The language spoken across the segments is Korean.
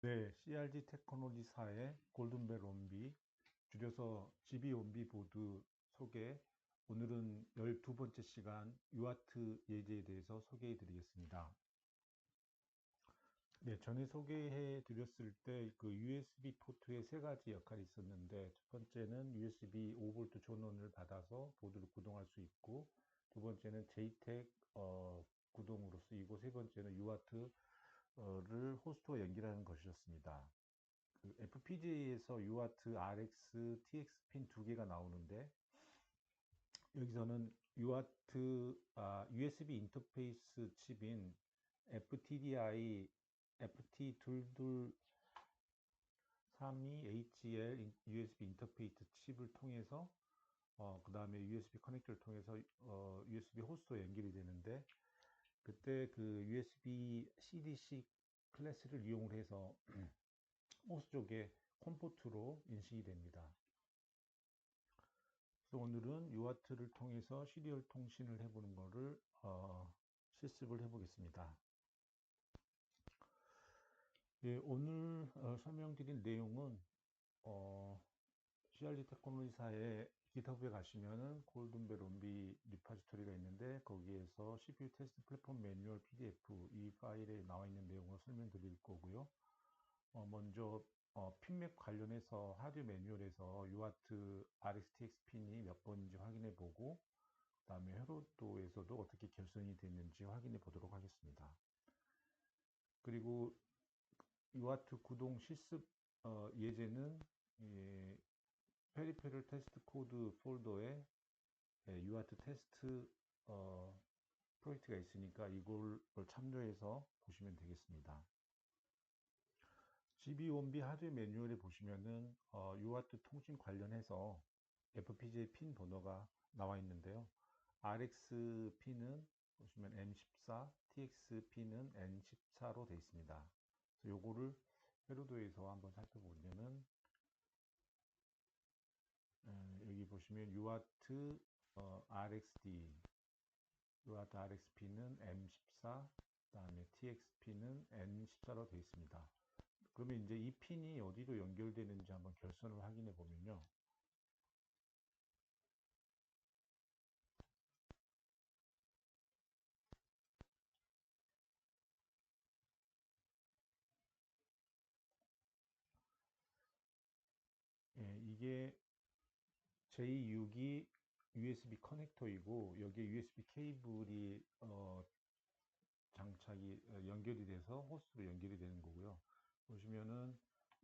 네, CRG 테크놀리사의 골든벨 온비, 줄여서 GB 온비 보드 소개. 오늘은 12번째 시간 유아트 예제에 대해서 소개해 드리겠습니다. 네, 전에 소개해 드렸을 때 그 USB 포트의 세 가지 역할이 있었는데, 첫 번째는 USB 5V 전원을 받아서 보드를 구동할 수 있고, 두 번째는 JTAG 구동으로 쓰이고, 세 번째는 UART를 호스트와 연결하는 것이었습니다. 그 FPGA에서 UART, RX, TX 핀 두 개가 나오는데, 여기서는 USB 인터페이스 칩인 FTDI FT2232HL USB 인터페이스 칩을 통해서 그 다음에 USB 커넥터를 통해서 USB 호스트와 연결이 되는데, 그때 그 USB CDC 클래스를 이용을 해서 호스트 쪽에 콤포트로 인식이 됩니다. 그래서 오늘은 UART를 통해서 시리얼 통신을 해보는 것을 실습을 해보겠습니다. 예, 오늘 설명드릴 내용은 CRG 테크놀리사의 GitHub에 가시면은 골든벨 온비 리파지토리가 있는데, 거기에서 CPU 테스트 플랫폼 매뉴얼 PDF 이 파일에 나와 있는 내용을 설명드릴 거고요. 먼저 핀맵 관련해서 하드웨어 매뉴얼에서 UART RxTX 핀이 몇 번인지 확인해 보고, 그 다음에 회로도에서도 어떻게 결선이 됐는지 확인해 보도록 하겠습니다. 그리고 UART 구동 실습 예제는 페리페럴 테스트 코드 폴더에 UART 테스트 프로젝트가 있으니까 이걸 참조해서 보시면 되겠습니다. GB 온비 하드웨어 매뉴얼에 보시면은 UART 통신 관련해서 FPGA 핀 번호가 나와 있는데요. RX 핀은 보시면 M14, TX 핀은 N14로 되어 있습니다. 그래서 요거를 회로도에서 한번 살펴보면은 여기 보시면 UART RxD, UART RX 핀은 M14, 그다음에 TX 핀은 N14로 되어 있습니다. 그러면 이제 이 핀이 어디로 연결되는지 한번 결선을 확인해 보면요. 예, 이게 J6이 USB 커넥터이고, 여기에 USB 케이블이 장착이 연결이 돼서 호스트로 연결이 되는 거고요. 보시면은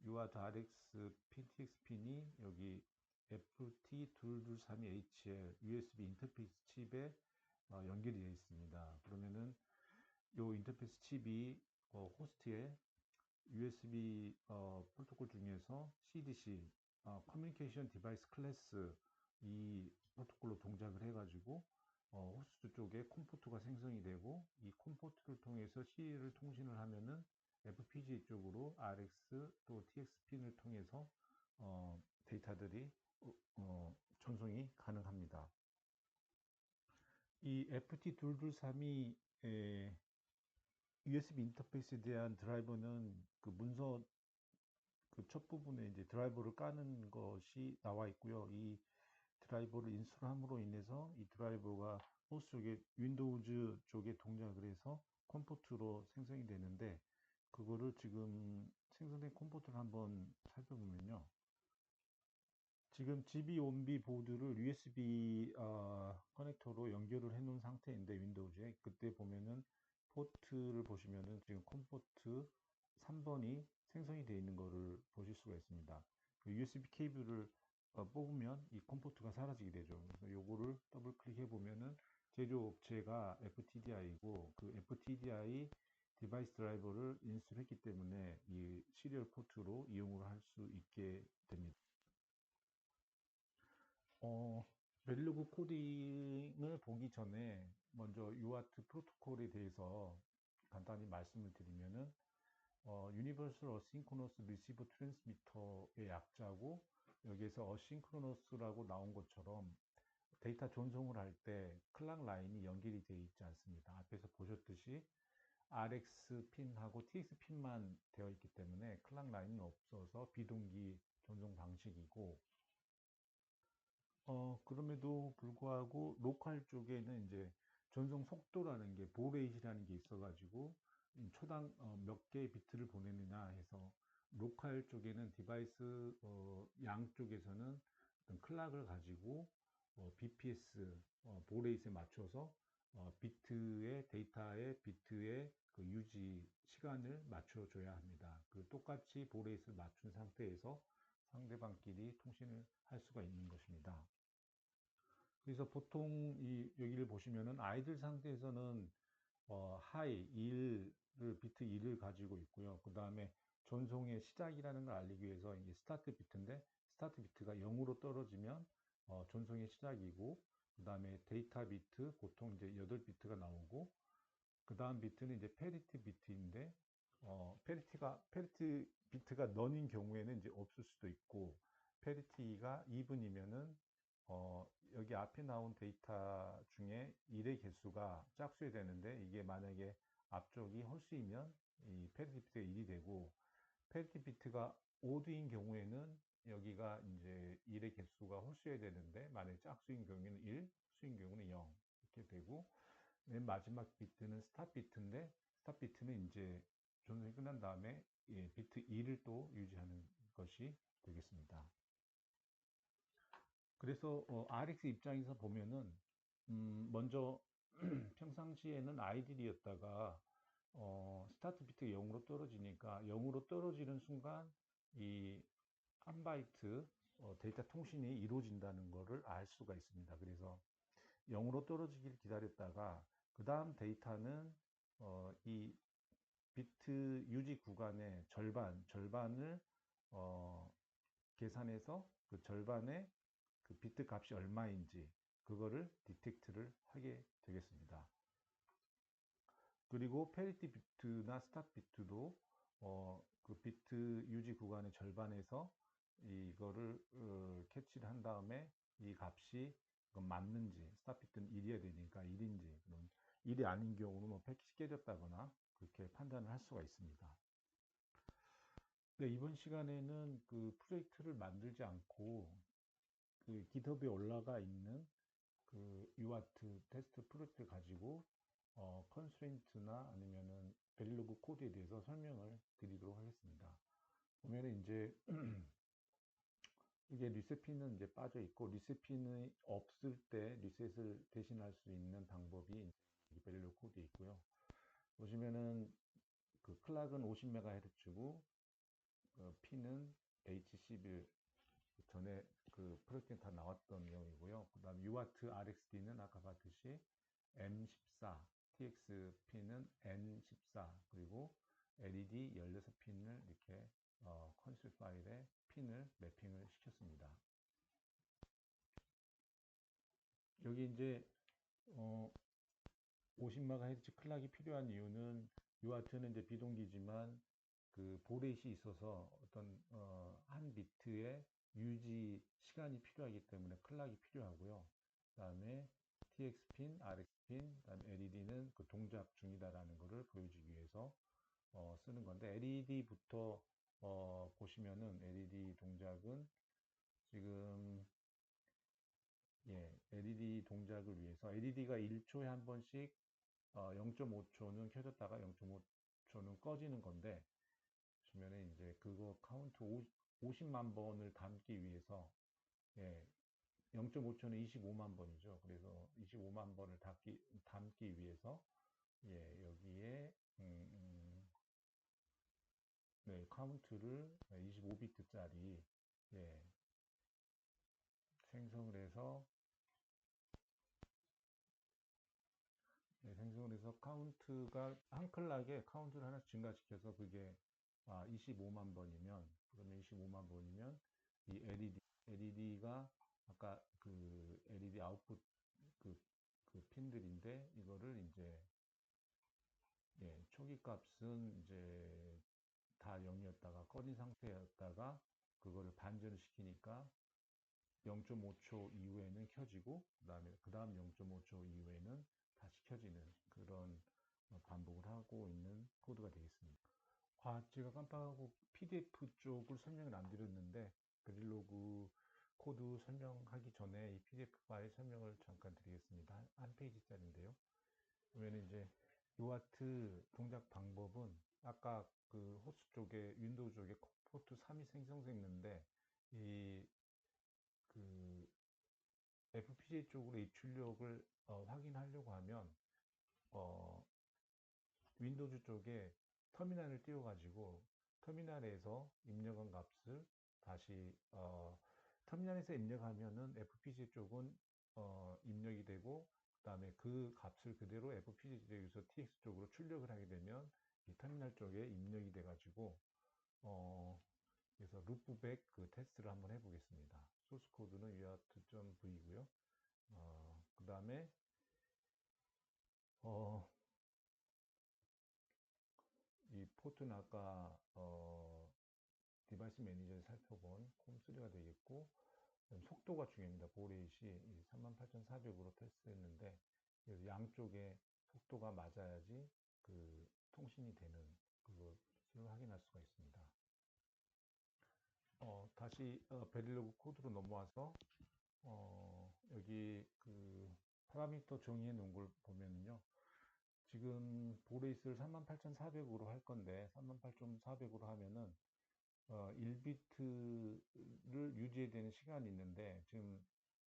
UART RX PTX 핀이 여기 FT223HL USB 인터페이스 칩에 연결이 되어 있습니다. 그러면은 이 인터페이스 칩이 호스트에 USB 프로토콜 중에서 CDC 커뮤니케이션 디바이스 클래스 이 프로토콜로 동작을 해가지고 호스트 쪽에 콤포트가 생성이 되고, 이 콤포트를 통해서 C를 통신을 하면은 FPGA 쪽으로 RX 또 TX 핀을 통해서 데이터들이 전송이 가능합니다. 이 FT2232 USB 인터페이스에 대한 드라이버는 그 문서 그 첫 부분에 이제 드라이버를 까는 것이 나와 있고요. 이 드라이버를 인스톨함으로 인해서 이 드라이버가 호스트 쪽에 윈도우즈 쪽에 동작을 해서 컴포트로 생성이 되는데, 그거를 지금 생성된 컴포트를 한번 살펴보면요. 지금 GB 온비 보드를 USB 커넥터로 연결을 해 놓은 상태인데, 윈도우즈에 그때 보면은 포트를 보시면은 지금 컴포트 3번이 생성이 되어 있는 것을 보실 수가 있습니다. USB 케이블을 뽑으면 이 컴포트가 사라지게 되죠. 그래서 요거를 더블 클릭해 보면은 제조업체가 FTDI이고, 그 FTDI 디바이스 드라이버를 인스톨했기 때문에 이 시리얼 포트로 이용을 할 수 있게 됩니다. 벨로그 코딩을 보기 전에 먼저 UART 프로토콜에 대해서 간단히 말씀을 드리면은 Universal Asynchronous Receive Transmitter의 약자고, 여기에서 Asynchronous라고 나온 것처럼 데이터 전송을 할 때 클락 라인이 연결이 되어 있지 않습니다. 앞에서 보셨듯이 RX 핀하고 TX 핀만 되어 있기 때문에 클락 라인은 없어서 비동기 전송 방식이고, 그럼에도 불구하고 로컬 쪽에는 이제 전송 속도라는 게 보레이시라는 게 있어가지고 초당 몇 개의 비트를 보내느냐 해서 로컬 쪽에는 디바이스 양쪽에서는 어떤 클락을 가지고 BPS 보레이스에 맞춰서 비트의 데이터의 비트의 그 유지 시간을 맞춰줘야 합니다. 그 똑같이 보레이스를 맞춘 상태에서 상대방끼리 통신을 할 수가 있는 것입니다. 그래서 보통 여기를 보시면은 아이들 상태에서는 하이 1을 비트 1을 가지고 있고요. 그 다음에 전송의 시작이라는 걸 알리기 위해서 이게 스타트 비트인데 스타트 비트가 0으로 떨어지면 전송의 시작이고, 그 다음에 데이터 비트 보통 이제 8비트가 나오고, 그 다음 비트는 이제 페리티 비트인데 페리티 비트가 넌인 경우에는 이제 없을 수도 있고, 페리티가 2분이면은 여기 앞에 나온 데이터 중에 1의 개수가 짝수야 되는데, 이게 만약에 앞쪽이 홀수이면 이 페리티 비트가 1이 되고, 페리티 비트가 오드인 경우에는 여기가 이제 1의 개수가 홀수여야 되는데, 만약에 짝수인 경우에는 1, 수인 경우는 0 이렇게 되고, 맨 마지막 비트는 스탑 비트인데, 스탑 비트는 이제 전송이 끝난 다음에 비트 2를 또 유지하는 것이 되겠습니다. 그래서 RX 입장에서 보면은 먼저 평상시에는 아이들이었다가 스타트 비트가 0으로 떨어지니까 0으로 떨어지는 순간 이 한 바이트 데이터 통신이 이루어진다는 것을 알 수가 있습니다. 그래서 0으로 떨어지길 기다렸다가 그 다음 데이터는 이 비트 유지 구간의 절반을 계산해서 그 절반의 그 비트 값이 얼마인지 그거를 디텍트를 하게 되겠습니다. 그리고 페리티 비트나 스탑 비트도 그 비트 유지 구간의 절반에서 이거를 캐치를 한 다음에 이 값이 맞는지, 스탑 비트는 1이어야 되니까 1인지, 그럼 1이 아닌 경우는 뭐 패킷이 깨졌다거나 그렇게 판단을 할 수가 있습니다. 네, 이번 시간에는 그 프로젝트를 만들지 않고 그 GitHub에 올라가 있는 그 UART 테스트 프로젝트를 가지고 컨스트레인트나 아니면은 베릴로그 코드에 대해서 설명을 드리도록 하겠습니다. 보면은 이제 이게 리셋핀은 이제 빠져 있고, 리셋핀이 없을 때 리셋을 대신할 수 있는 방법이 베릴로그 코드에 있고요. 보시면은 그 클락은 50MHz고 핀은 H11 전에 그 프로젝트에 다 나왔던 내용이고요. 그 다음 UART RxD는 아까 봤듯이 M14, TXP는 N14, 그리고 LED 16핀을 이렇게 컨솔 파일에 핀을 매핑을 시켰습니다. 여기 이제 50MHz 클락이 필요한 이유는 UART는 이제 비동기지만 그 보레이시 있어서 어떤 한 비트의 유지 시간이 필요하기 때문에 클락이 필요하고요. 그 다음에 TX핀, RX핀, 그다음에 LED는 그 동작 중이다라는 것을 보여주기 위해서 쓰는 건데, LED부터 보시면은 LED 동작은 지금 LED 동작을 위해서 LED가 1초에 한 번씩 0.5초는 켜졌다가 0.5초는 꺼지는 건데, 보시면은 이제 그거 카운트 50만 번을 담기 위해서 0.5초는 25만 번이죠. 그래서 25만 번을 담기 위해서 여기에 카운트를 25비트짜리 생성을 해서 카운트가 한 클락에 카운트를 하나 증가시켜서 그게 25만 번이면, 그러면 25만 번이면 이 LED가 아까 그 LED 아웃풋 그, 그 핀들인데, 이거를 이제 초기 값은 이제 다 0이었다가 꺼진 상태였다가 그거를 반전을 시키니까 0.5초 이후에는 켜지고, 그 다음 0.5초 이후에는 다시 켜지는 그런 반복을 하고 있는 코드가 되겠습니다. 제가 깜빡하고 PDF 쪽을 설명을 안 드렸는데, 베릴로그 코드 설명하기 전에 이 PDF 파일 설명을 잠깐 드리겠습니다. 한 페이지짜리인데요. 그러면 이제 요아트 동작 방법은 아까 그 호스 쪽에, 윈도우 쪽에 포트 3이 생성됐는데, 이 그 FPGA 쪽으로 이 출력을 확인하려고 하면, 어, 윈도우즈 쪽에 터미널을 띄워가지고 터미널에서 입력한 값을 다시 터미널에서 입력하면은 FPGA 쪽은 입력이 되고, 그 다음에 그 값을 그대로 FPGA 쪽에서 TX 쪽으로 출력을 하게 되면 이 터미널 쪽에 입력이 돼가지고 어, 그래서 루프백 그 테스트를 한번 해보겠습니다. 소스 코드는 uart.v고요. 그 다음에 어, 이 포트는 아까 디바이스 매니저에 살펴본 콤3가 되겠고, 속도가 중요합니다. 보레이시 38,400으로 테스트했는데, 그래서 양쪽에 속도가 맞아야지 그 통신이 되는 그것을 확인할 수가 있습니다. 다시 베릴로그 코드로 넘어와서 여기 그 파라미터 정의해 놓은 걸 보면요. 지금 보레이스를 38,400으로 할 건데 38,400으로 하면은 1비트를 유지해야 되는 시간이 있는데, 지금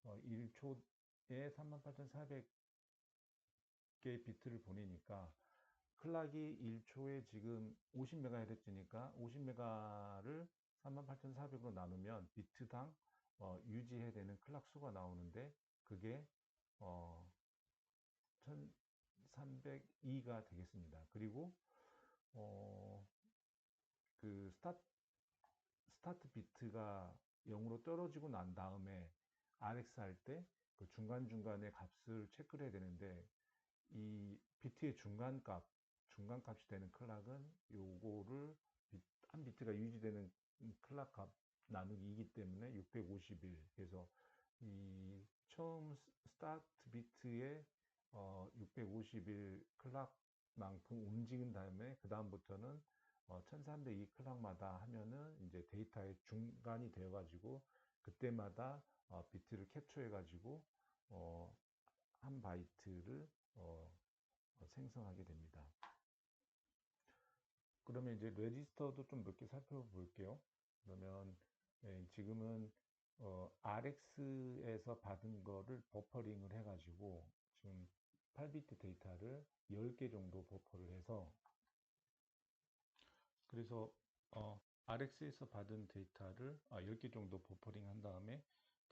1초에 38,400개의 비트를 보내니까 클락이 1초에 지금 50MHz니까 50메가를 38,400으로 나누면 비트당 유지해야 되는 클락 수가 나오는데, 그게 어, 1302가 되겠습니다. 그리고 어, 그 스타트 비트가 0으로 떨어지고 난 다음에 RX 할 때 그 중간중간에 값을 체크를 해야 되는데, 이 비트의 중간값이 되는 클락은 요거를 한 비트가 유지되는 클락 값 나누기 2이기 때문에 651. 그래서 이 처음 스타트 비트에 651 클락만큼 움직인 다음에 그 다음부터는 1302 클락마다 하면은 이제 데이터의 중간이 되어 가지고 그때마다 비트를 캡처해 가지고 어, 한 바이트를 생성하게 됩니다. 그러면 이제 레지스터도 좀 몇 개 살펴볼게요. 그러면 지금은 RX에서 받은 거를 버퍼링을 해가지고 지금 8비트 데이터를 10개 정도 버퍼를 해서, 그래서 RX에서 받은 데이터를 10개 정도 버퍼링 한 다음에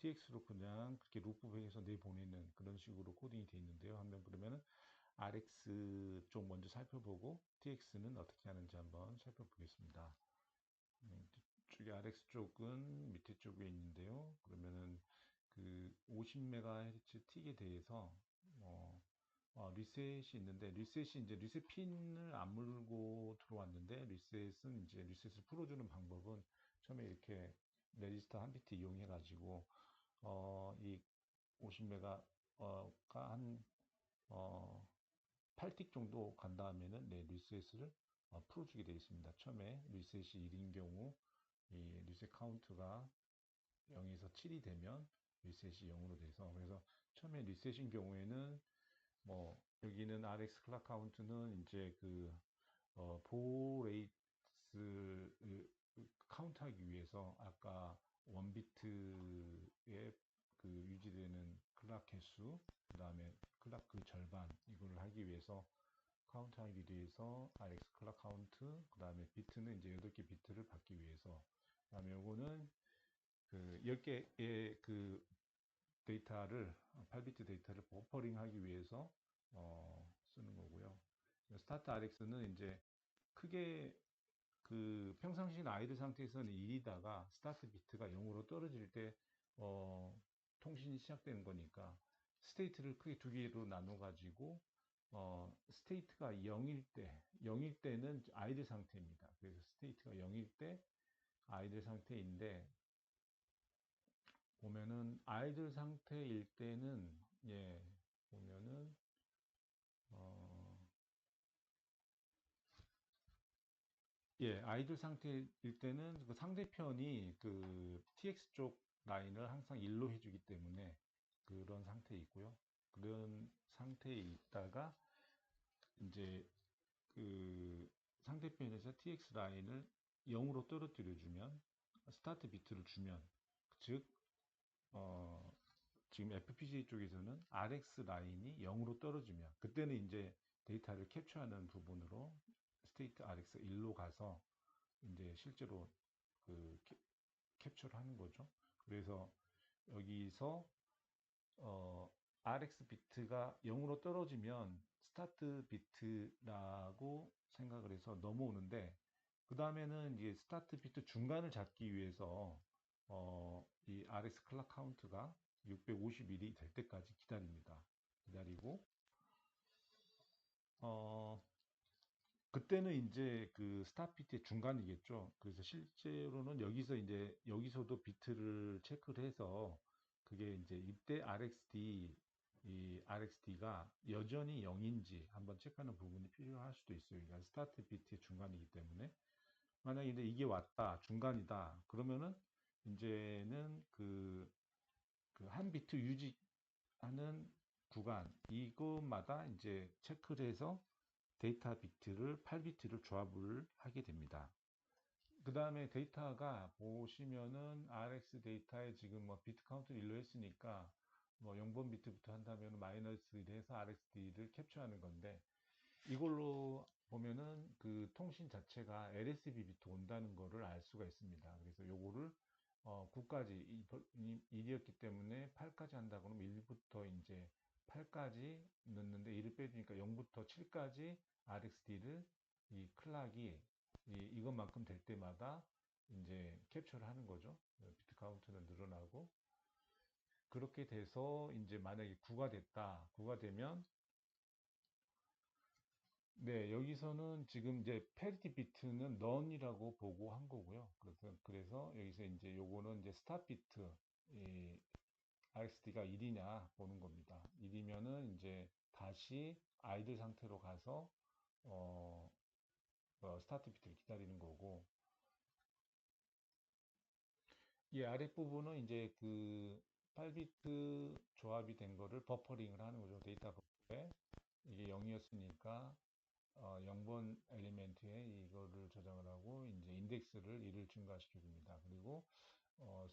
TX로 그냥 그렇게 루프백에서 내보내는 그런 식으로 코딩이 되어 있는데요. 한번 그러면은 RX 쪽 먼저 살펴보고 TX는 어떻게 하는지 한번 살펴보겠습니다. 이쪽에 RX 쪽은 밑에 쪽에 있는데요. 그러면은 그 50MHz 틱에 대해서 리셋이 있는데, 리셋이 이제 리셋 핀을 안 물고 들어왔는데, 리셋은 이제 리셋을 풀어주는 방법은 처음에 이렇게 레지스터 한 비트 이용해 가지고 이 50메가가 한 8틱 정도 간 다음에는 리셋을 풀어주게 되어 있습니다. 처음에 리셋이 1인 경우 이 리셋 카운트가 0에서 7이 되면 리셋이 0으로 돼서, 그래서 처음에 리셋인 경우에는 여기는 RX 클락 카운트는 이제 그 보호 레이스 카운트하기 위해서 아까 1비트의 그 유지되는 클락 개수, 그 다음에 클락 그 절반 이걸 하기 위해서 카운트하기 위해서 RX 클락 카운트, 그 다음에 비트는 이제 8개 비트를 받기 위해서, 그 다음에 요거는 그 10개의 그 데이터를 8비트 데이터를 버퍼링 하기 위해서 쓰는 거고요. 스타트 RX는 이제 크게 그 평상시 아이들 상태에서는 1이다가 스타트 비트가 0으로 떨어질 때 통신이 시작되는 거니까 스테이트를 크게 두 개로 나눠 가지고 스테이트가 0일 때는 아이들 상태입니다. 그래서 스테이트가 0일 때 아이들 상태인데, 보면은 아이들 상태일 때는 보면은 어, 예, 아이들 상태일 때는 그 상대편이 그 TX 쪽 라인을 항상 일로 해주기 때문에 그런 상태에 있고요. 그런 상태에 있다가 이제 그 상대편에서 TX 라인을 0으로 떨어뜨려 주면 스타트 비트를 주면 즉 어, 지금 FPGA 쪽에서는 RX 라인이 0으로 떨어지면 그때는 이제 데이터를 캡처하는 부분으로 스테이트 RX 1로 가서 이제 실제로 그 캡처를 하는 거죠. 그래서 여기서 RX 비트가 0으로 떨어지면 스타트 비트라고 생각을 해서 넘어오는데 그 다음에는 이제 스타트 비트 중간을 잡기 위해서 이 RX 클락 카운트가 651이 될 때까지 기다립니다. 기다리고 어, 그때는 이제 그 스타트 비트의 중간이겠죠. 그래서 실제로는 여기서 이제 여기서도 비트를 체크를 해서 그게 이제 이때 RxD 이 RxD가 여전히 0인지 한번 체크하는 부분이 필요할 수도 있어요. 그러니까 스타트 비트의 중간이기 때문에 만약에 근데 이게 왔다 중간이다 그러면은 이제는 그 한 비트 유지하는 구간 이것마다 이제 체크를 해서 데이터 비트를 8비트를 조합을 하게 됩니다. 그 다음에 데이터가 보시면은 RX 데이터에 지금 뭐 비트 카운트를 1로 했으니까 뭐 0번 비트부터 한다면 마이너스 1 해서 RxD를 캡처하는 건데 이걸로 보면은 그 통신 자체가 LSB 비트 온다는 거를 알 수가 있습니다. 그래서 요거를 9까지 1이었기 때문에 8까지 한다 그러면 1부터 이제 8까지 넣는데 1을 빼주니까 0부터 7까지 RxD를 이 클락이 이것만큼 될 때마다 이제 캡처를 하는 거죠. 비트 카운트는 늘어나고 그렇게 돼서 이제 만약에 9가 됐다. 9가 되면 네, 여기서는 지금 이제 페리티 비트는 none이라고 보고 한 거고요. 그래서 여기서 이제 요거는 이제 스탑 비트, 이 RxD가 1이냐 보는 겁니다. 1이면은 이제 다시 아이들 상태로 가서 어, 스타트 비트를 기다리는 거고, 이 아랫부분은 이제 그 8비트 조합이 된 거를 버퍼링을 하는 거죠. 데이터 버퍼에 이게 0이었으니까 0번 엘리멘트에 이거를 저장을 하고 이제 인덱스를 1을 증가시켜 줍니다. 그리고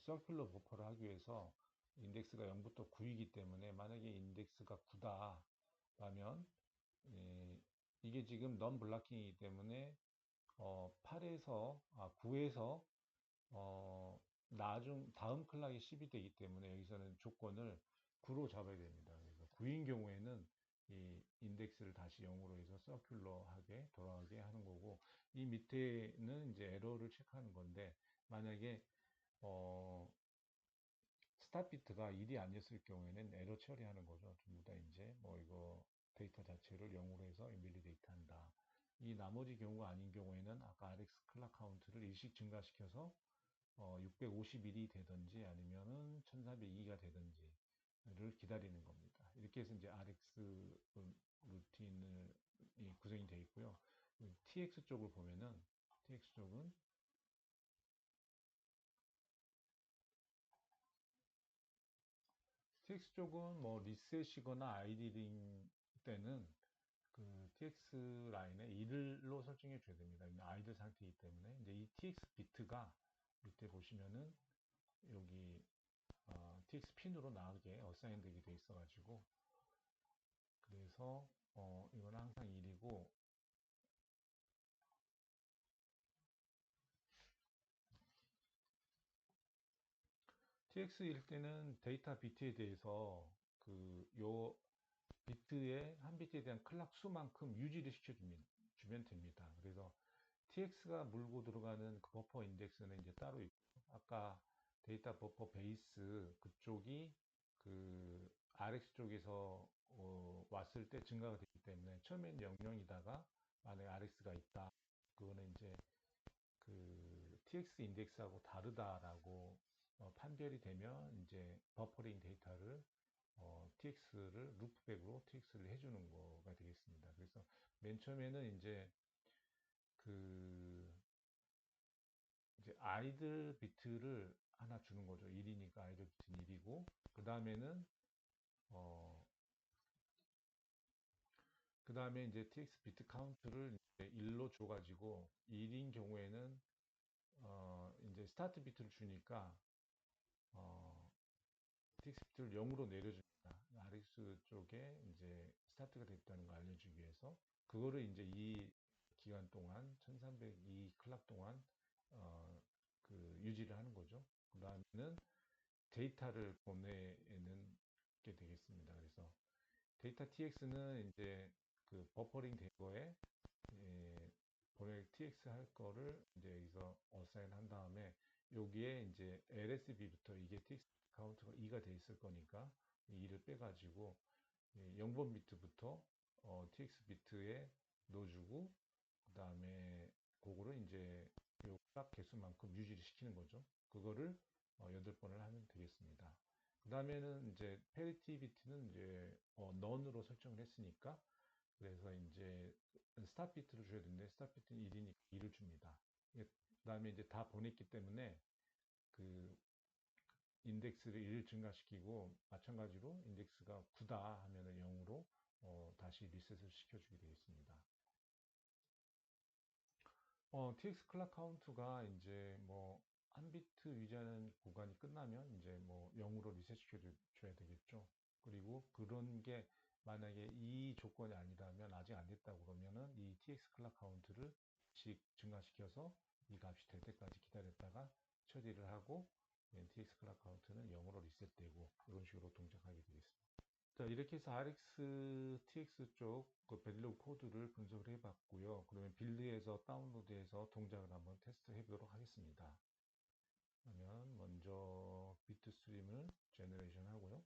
서큘러 버퍼를 하기 위해서 인덱스가 0부터 9이기 때문에 만약에 인덱스가 9다 라면 이게 지금 넌 블락킹이기 때문에 9에서 다음 클락이 10이 되기 때문에 여기서는 조건을 9로 잡아야 됩니다. 그래서 9인 경우에는 이 인덱스를 다시 0으로 해서 서큘러하게 돌아가게 하는 거고 이 밑에는 이제 에러를 체크하는 건데 만약에 어, 스탑 비트가 1이 아니었을 경우에는 에러 처리하는 거죠. 전부 다 이제 뭐 이거 데이터 자체를 0으로 해서 인빌리데이트 한다. 이 나머지 경우가 아닌 경우에는 아까 RX 클락 카운트를 일씩 증가시켜서 651이 되든지 아니면은 1402가 되든지를 기다리는 겁니다. 이렇게 해서 이제 RX 루틴을 구성이 되어 있고요. TX 쪽을 보면은 TX 쪽은 TX 쪽은 뭐 리셋이거나 아이들링 때는 그 TX 라인에 1로 설정해 줘야 됩니다. 아이들 상태이기 때문에 이제 이 TX 비트가 밑에 보시면은 여기 TX 핀으로 나가게 어사인 되게 돼 있어가지고 그래서 이건 항상 1이고 TX일 때는 데이터 비트에 대해서 그 요 비트의 한 비트에 대한 클락 수만큼 유지를 시켜주면 됩니다. 그래서 TX가 물고 들어가는 그 버퍼 인덱스는 이제 따로 있고 아까 데이터 버퍼 베이스 그쪽이 그 RX 쪽에서 왔을 때 증가가 되기 때문에 처음엔 00이다가 만약에 RX가 있다 그거는 이제 그 TX 인덱스하고 다르다라고 판별이 되면 이제 버퍼링 데이터를 TX를 루프백으로 TX를 해주는 거가 되겠습니다. 그래서 맨 처음에는 이제 그 이제 아이들 비트를 하나 주는 거죠. 1이니까 아이들 비트는 1이고, 그 다음에는 그 다음에 이제 TX 비트 카운트를 이제 1로 줘가지고 1인 경우에는 이제 스타트 비트를 주니까 어, TX 비트를 0으로 내려줍니다. RX 쪽에 이제 스타트가 됐다는 걸 알려주기 위해서 그거를 이제 이 기간 동안 1302 클락 동안 어, 그 유지를 하는 거죠. 그 다음에는 데이터를 보내는 게 되겠습니다. 그래서 데이터 TX는 이제 그 버퍼링 된 거에 보내 TX 할 거를 이제 여기서 어사인 한 다음에 여기에 이제 LSB부터 이게 TX 카운트가 2가 돼 있을 거니까 이 2를 빼가지고 0번 비트부터 TX 비트에 넣어주고 그 다음에 그거를 이제 요 값 개수만큼 유지를 시키는 거죠. 그거를 8번을 하면 되겠습니다. 그 다음에는 이제 페리티 비트는 이제 넌으로 설정을 했으니까 그래서 이제 스탑 비트를 줘야 되는데 스탑 비트는 1이니까 2를 줍니다. 그 다음에 이제 다 보냈기 때문에 그 인덱스를 1을 증가시키고 마찬가지로 인덱스가 9다 하면은 0으로 다시 리셋을 시켜주게 되겠습니다. TX 클락 카운트가 이제 뭐 한 비트 유지하는 구간이 끝나면 이제 뭐 0으로 리셋 시켜줘야 되겠죠. 그리고 그런 게 만약에 이 조건이 아니라면 아직 안 됐다고 그러면은 이 TX 클락 카운트를 증가시켜서 이 값이 될 때까지 기다렸다가 처리를 하고 TX 클락 카운트는 0으로 리셋되고 이런 식으로 동작하게 되겠습니다. 자, 이렇게 해서 RX, TX 쪽 그 베릴로그 코드를 분석을 해봤고요. 그러면 빌드에서 다운로드해서 동작을 한번 테스트 해보도록 하겠습니다. 그러면 먼저 비트 스트림을 제너레이션 하고요.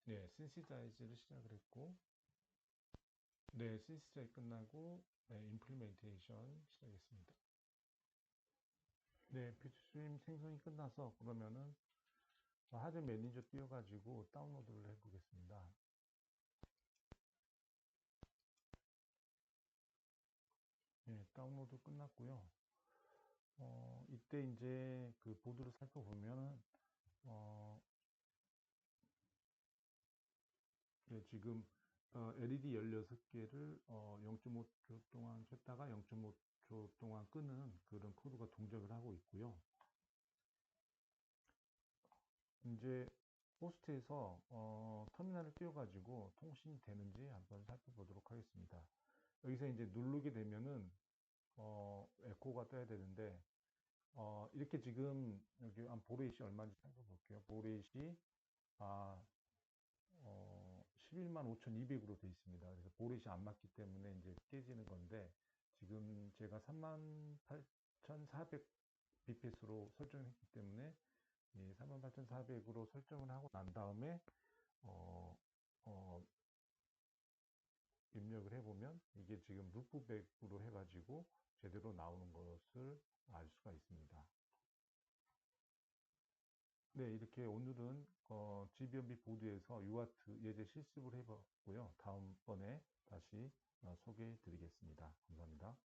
네, 신시사이즈를 시작을 했고, 네, 신시사이즈 끝나고, 네, 임플리멘테이션 시작했습니다. 네, 비트 스트림 생성이 끝나서 그러면은 하드 매니저 띄워가지고 다운로드를 해보겠습니다. 네, 다운로드 끝났고요. 이때 이제 그 보드를 살펴보면은, 네, 지금 LED 16개를 0.5초 동안 켰다가 0.5초 동안 끄는 그런 코드가 동작을 하고 있고요. 이제 호스트에서 터미널을 띄워가지고 통신이 되는지 한번 살펴보도록 하겠습니다. 여기서 이제 누르게 되면은 에코가 떠야 되는데 이렇게 지금 여기 한 보레이시 얼마인지 살펴볼게요. 보레이시 11만 5,200으로 되어 있습니다. 그래서 보렛이 안 맞기 때문에 이제 깨지는 건데 지금 제가 38,400 bps로 설정했기 때문에 38,400으로 설정을 하고 난 다음에 어, 어, 입력을 해보면 이게 지금 루프백으로 해가지고 제대로 나오는 것을 알 수가 있습니다. 네, 이렇게 오늘은 GBMB 보드에서 UART 예제 실습을 해봤고요. 다음번에 다시 소개해 드리겠습니다. 감사합니다.